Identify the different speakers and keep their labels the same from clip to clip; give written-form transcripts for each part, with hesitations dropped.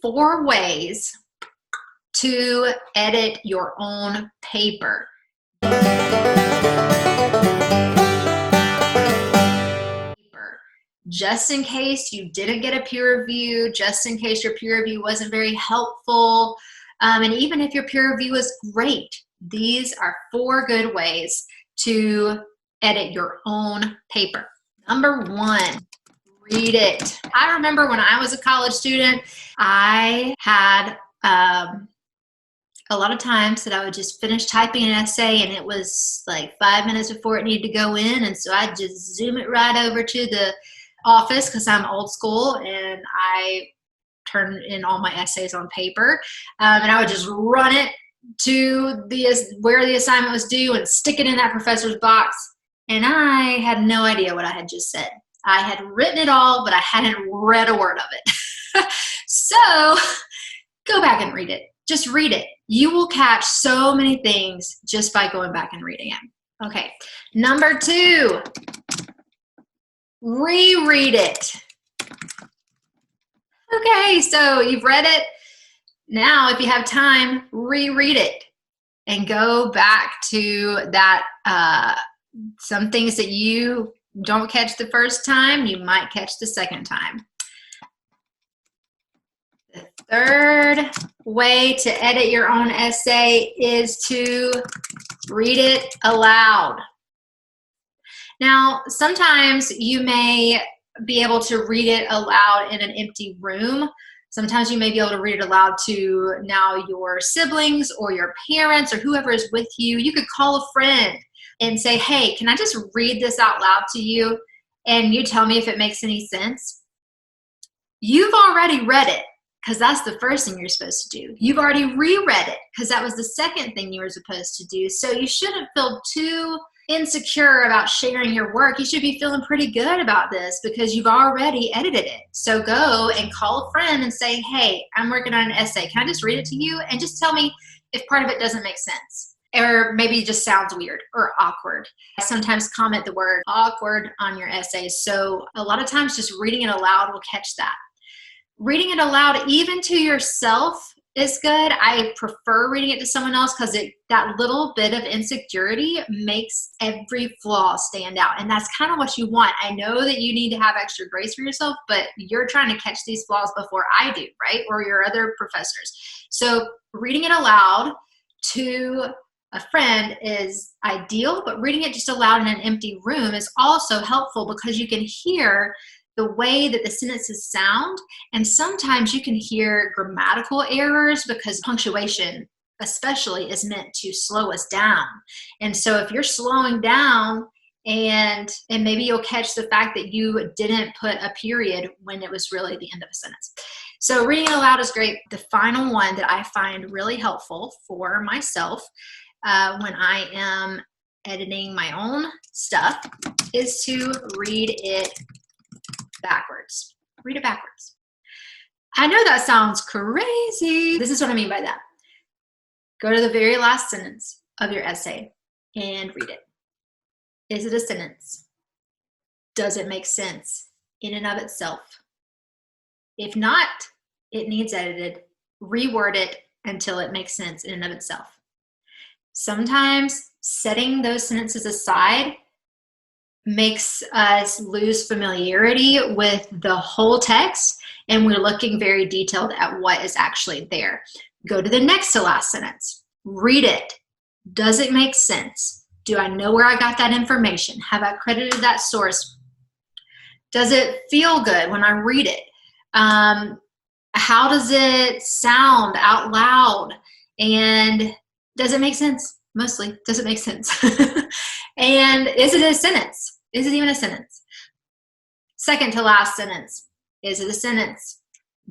Speaker 1: 4 ways to edit your own paper. Just in case you didn't get a peer review, just in case your peer review wasn't very helpful, and even if your peer review was great, these are 4 good ways to edit your own paper. Number 1, read it. I remember when I was a college student, I had a lot of times that I would just finish typing an essay and it was like 5 minutes before it needed to go in, and so I'd just zoom it right over to the office because I'm old school and I turn in all my essays on paper, and I would just run it to where the assignment was due and stick it in that professor's box, and I had no idea what I had just said. I had written it all, but I hadn't read a word of it. So go back and read it. Just read it. You will catch so many things just by going back and reading it. Okay, number 2, reread it. Okay, so you've read it. Now, if you have time, reread it and go back to that. Some things that you don't catch the first time, you might catch the second time. The 3rd way to edit your own essay is to read it aloud. Now, sometimes you may be able to read it aloud in an empty room. Sometimes you may be able to read it aloud to now your siblings or your parents or whoever is with you. You could call a friend and say, hey, can I just read this out loud to you? And you tell me if it makes any sense. You've already read it because that's the first thing you're supposed to do. You've already reread it because that was the second thing you were supposed to do. So you shouldn't feel too insecure about sharing your work. You should be feeling pretty good about this because you've already edited it. So go and call a friend and say, hey, I'm working on an essay. Can I just read it to you? And just tell me if part of it doesn't make sense. Or maybe it just sounds weird or awkward. I sometimes comment the word awkward on your essays. So a lot of times just reading it aloud will catch that. Reading it aloud even to yourself is good. I prefer reading it to someone else because that little bit of insecurity makes every flaw stand out. And that's kind of what you want. I know that you need to have extra grace for yourself, but you're trying to catch these flaws before I do, right? Or your other professors. So reading it aloud to a friend is ideal, but reading it just aloud in an empty room is also helpful because you can hear the way that the sentences sound, and sometimes you can hear grammatical errors because punctuation especially is meant to slow us down. And so if you're slowing down and maybe you'll catch the fact that you didn't put a period when it was really the end of a sentence. So reading it aloud is great. The final one that I find really helpful for myself when I am editing my own stuff is to read it backwards. Read it backwards. I know that sounds crazy. This is what I mean by that. Go to the very last sentence of your essay and read it. Is it a sentence? Does it make sense in and of itself? If not, it needs edited. Reword it until it makes sense in and of itself. Sometimes setting those sentences aside makes us lose familiarity with the whole text, and we're looking very detailed at what is actually there. Go to the next to last sentence. Read it. Does it make sense? Do I know where I got that information? Have I credited that source? Does it feel good when I read it? How does it sound out loud? And does it make sense? Mostly, does it make sense? And is it a sentence? Is it even a sentence? Second to last sentence. Is it a sentence?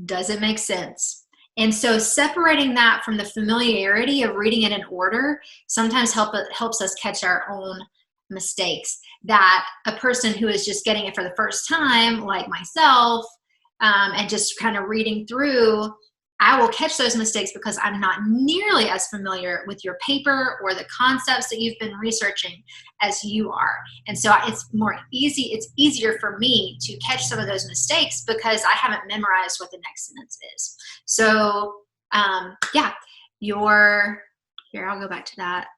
Speaker 1: Does it make sense? And so separating that from the familiarity of reading it in order sometimes helps us catch our own mistakes that a person who is just getting it for the first time, like myself, and just kind of reading through, I will catch those mistakes because I'm not nearly as familiar with your paper or the concepts that you've been researching as you are. And so it's easier for me to catch some of those mistakes because I haven't memorized what the next sentence is. So yeah, here, I'll go back to that.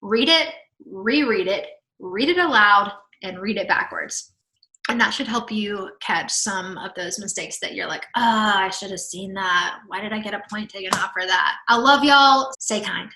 Speaker 1: Read it, reread it, read it aloud, and read it backwards. And that should help you catch some of those mistakes that you're like, I should have seen that. Why did I get a point taken off for that? I love y'all. Stay kind.